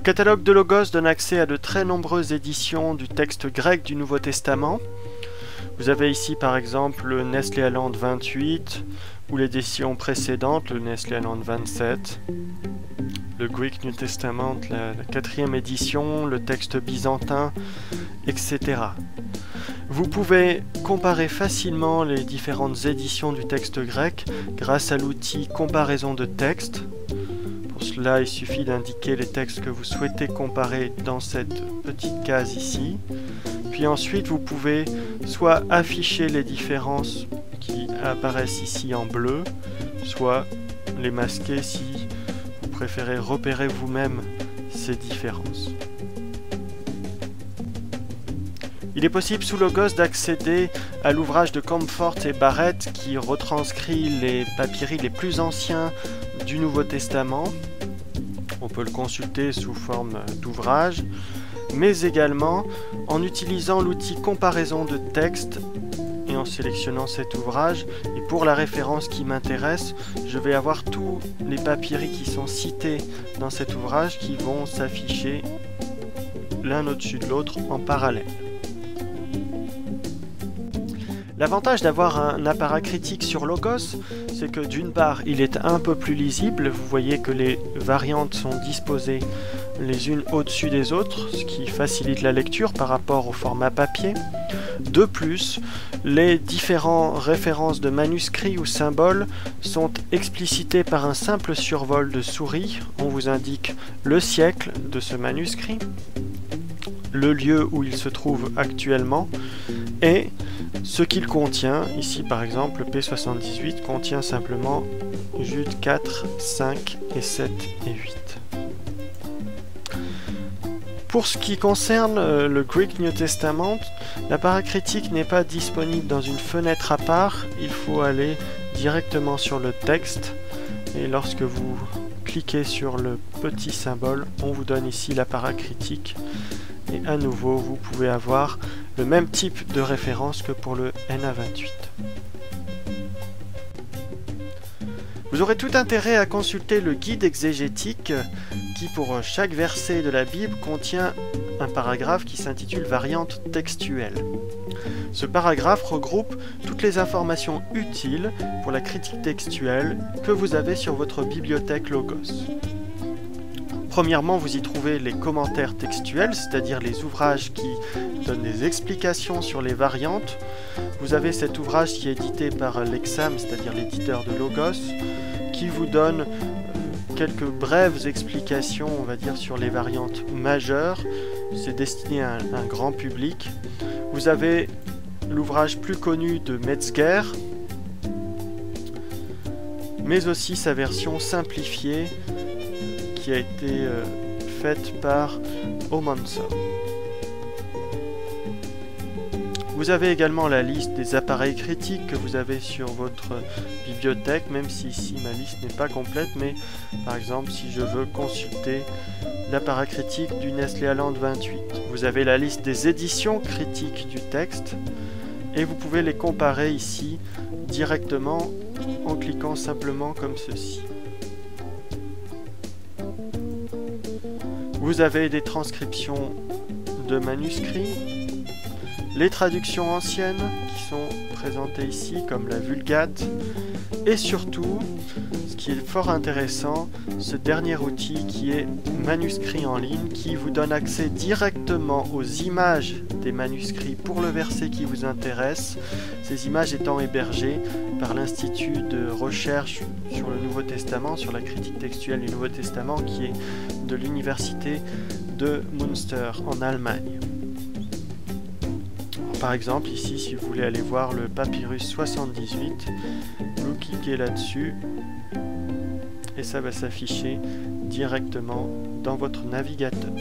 catalogue de Logos donne accès à de très nombreuses éditions du texte grec du Nouveau Testament. Vous avez ici par exemple le Nestlé Aland 28 ou l'édition précédente, le Nestlé Aland 27, le Greek New Testament, la 4e édition, le texte byzantin, etc. Vous pouvez comparer facilement les différentes éditions du texte grec grâce à l'outil comparaison de texte. Pour cela, il suffit d'indiquer les textes que vous souhaitez comparer dans cette petite case ici. Puis ensuite, vous pouvez soit afficher les différences qui apparaissent ici en bleu, soit les masquer si vous préférez repérer vous-même ces différences. Il est possible sous Logos d'accéder à l'ouvrage de Comfort et Barrett qui retranscrit les papyri les plus anciens du Nouveau Testament. On peut le consulter sous forme d'ouvrage, mais également en utilisant l'outil comparaison de texte et en sélectionnant cet ouvrage. Et pour la référence qui m'intéresse, je vais avoir tous les papyri qui sont cités dans cet ouvrage qui vont s'afficher l'un au-dessus de l'autre en parallèle. L'avantage d'avoir un apparat critique sur Logos, c'est que d'une part, il est un peu plus lisible. Vous voyez que les variantes sont disposées les unes au-dessus des autres, ce qui facilite la lecture par rapport au format papier. De plus, les différentes références de manuscrits ou symboles sont explicitées par un simple survol de souris. On vous indique le siècle de ce manuscrit, le lieu où il se trouve actuellement et ce qu'il contient. Ici par exemple, le P78 contient simplement Jude 4, 5 et 7 et 8. Pour ce qui concerne le Greek New Testament, l'apparat critique n'est pas disponible dans une fenêtre à part. Il faut aller directement sur le texte et lorsque vous cliquez sur le petit symbole, on vous donne ici l'apparat critique. Et à nouveau, vous pouvez avoir le même type de référence que pour le NA28. Vous aurez tout intérêt à consulter le guide exégétique qui, pour chaque verset de la Bible, contient un paragraphe qui s'intitule Variante textuelle. Ce paragraphe regroupe toutes les informations utiles pour la critique textuelle que vous avez sur votre bibliothèque Logos. Premièrement, vous y trouvez les commentaires textuels, c'est-à-dire les ouvrages qui donnent des explications sur les variantes. Vous avez cet ouvrage qui est édité par l'Exam, c'est-à-dire l'éditeur de Logos, qui vous donne quelques brèves explications, on va dire, sur les variantes majeures. C'est destiné à un grand public. Vous avez l'ouvrage plus connu de Metzger, mais aussi sa version simplifiée qui a été faite par Omanso. Vous avez également la liste des appareils critiques que vous avez sur votre bibliothèque, même si ici ma liste n'est pas complète, mais par exemple si je veux consulter l'appareil critique du Nestlé Aland 28. Vous avez la liste des éditions critiques du texte et vous pouvez les comparer ici directement en cliquant simplement comme ceci. Vous avez des transcriptions de manuscrits, les traductions anciennes qui sont présentées ici comme la Vulgate et surtout, ce qui est fort intéressant, ce dernier outil qui est Manuscrit en ligne qui vous donne accès directement aux images des manuscrits pour le verset qui vous intéresse, ces images étant hébergées par l'Institut de recherche sur le Nouveau Testament, sur la critique textuelle du Nouveau Testament qui est de l'université de Münster en Allemagne. Par exemple, ici, si vous voulez aller voir le Papyrus 78, vous cliquez là-dessus et ça va s'afficher directement dans votre navigateur.